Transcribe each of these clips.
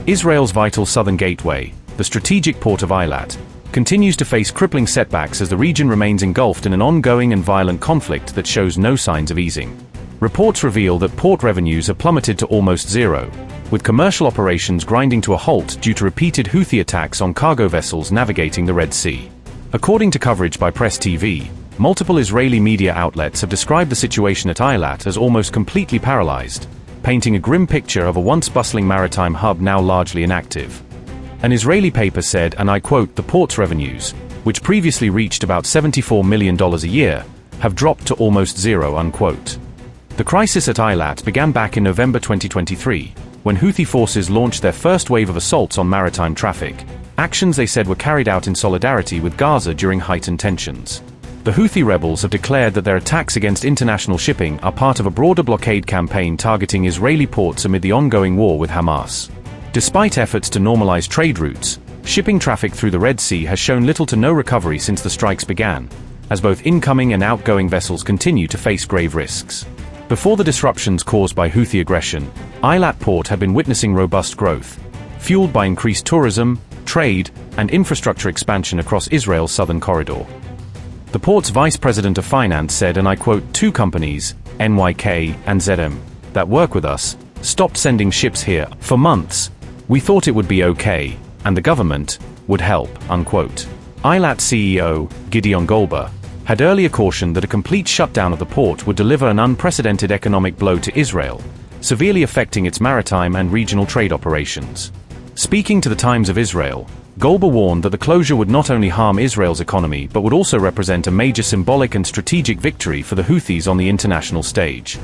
Israel's vital southern gateway, the strategic port of Eilat, continues to face crippling setbacks as the region remains engulfed in an ongoing and violent conflict that shows no signs of easing. Reports reveal that port revenues have plummeted to almost zero, with commercial operations grinding to a halt due to repeated Houthi attacks on cargo vessels navigating the Red Sea. According to coverage by Press TV, multiple Israeli media outlets have described the situation at Eilat as almost completely paralyzed, painting a grim picture of a once bustling maritime hub now largely inactive. An Israeli paper said, and I quote, "The port's revenues, which previously reached about $74 million a year, have dropped to almost zero," unquote. The crisis at Eilat began back in November 2023, when Houthi forces launched their first wave of assaults on maritime traffic, actions they said were carried out in solidarity with Gaza during heightened tensions. The Houthi rebels have declared that their attacks against international shipping are part of a broader blockade campaign targeting Israeli ports amid the ongoing war with Hamas. Despite efforts to normalize trade routes, shipping traffic through the Red Sea has shown little to no recovery since the strikes began, as both incoming and outgoing vessels continue to face grave risks. Before the disruptions caused by Houthi aggression, Eilat port had been witnessing robust growth, fueled by increased tourism, trade, and infrastructure expansion across Israel's southern corridor. The port's vice president of finance said, and I quote, "Two companies, NYK and ZIM, that work with us, stopped sending ships here for months. We thought it would be okay, and the government would help," unquote. Eilat CEO, Gideon Golber, had earlier cautioned that a complete shutdown of the port would deliver an unprecedented economic blow to Israel, severely affecting its maritime and regional trade operations. Speaking to the Times of Israel, Golber warned that the closure would not only harm Israel's economy but would also represent a major symbolic and strategic victory for the Houthis on the international stage.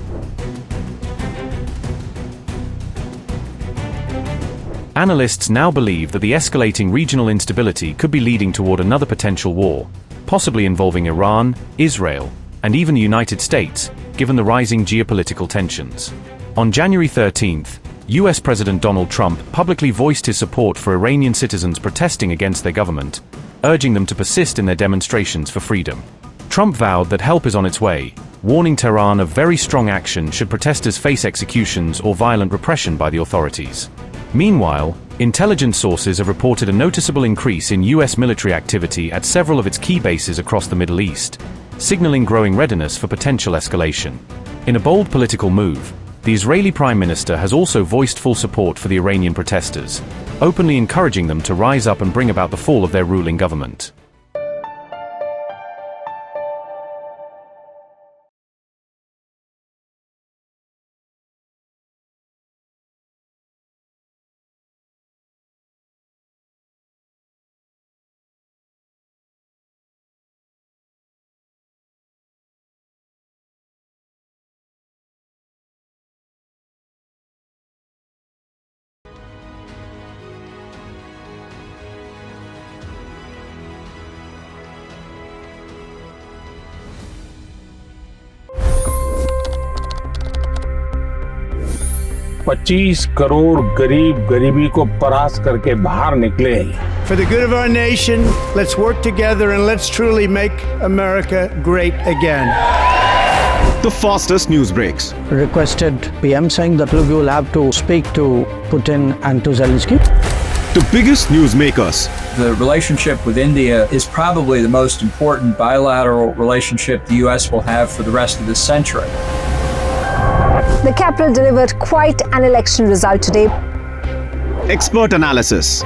Analysts now believe that the escalating regional instability could be leading toward another potential war, possibly involving Iran, Israel, and even the United States, given the rising geopolitical tensions. On January 13th, US President Donald Trump publicly voiced his support for Iranian citizens protesting against their government, urging them to persist in their demonstrations for freedom. Trump vowed that help is on its way, warning Tehran of very strong action should protesters face executions or violent repression by the authorities. Meanwhile, intelligence sources have reported a noticeable increase in US military activity at several of its key bases across the Middle East, signaling growing readiness for potential escalation. In a bold political move, the Israeli Prime Minister has also voiced full support for the Iranian protesters, openly encouraging them to rise up and bring about the fall of their ruling government. $25 crore गरीब गरीबी को परास्त करके बाहर निकले। For the good of our nation, let's work together and let's truly make America great again. The fastest news breaks. Requested PM saying that look, you will have to speak to Putin and to Zelensky. The biggest news makers. The relationship with India is probably the most important bilateral relationship the US will have for the rest of this century. The capital delivered quite an election result today. Expert analysis.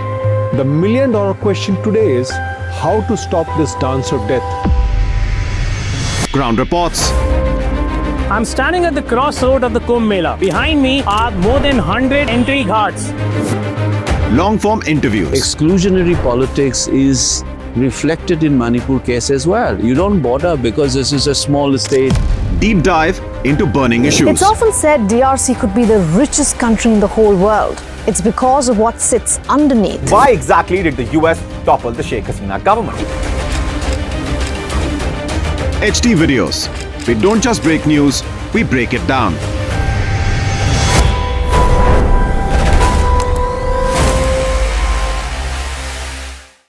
The million-dollar question today is how to stop this dance of death. Ground reports. I'm standing at the crossroad of the Kumbh Mela. Behind me are more than 100 entry ghats. Long-form interviews. Exclusionary politics is reflected in Manipur case as well. You don't bother because this is a small state. Deep dive into burning issues. It's often said DRC could be the richest country in the whole world. It's because of what sits underneath. Why exactly did the US topple the Sheikh Hasina government? HD videos. We don't just break news, we break it down.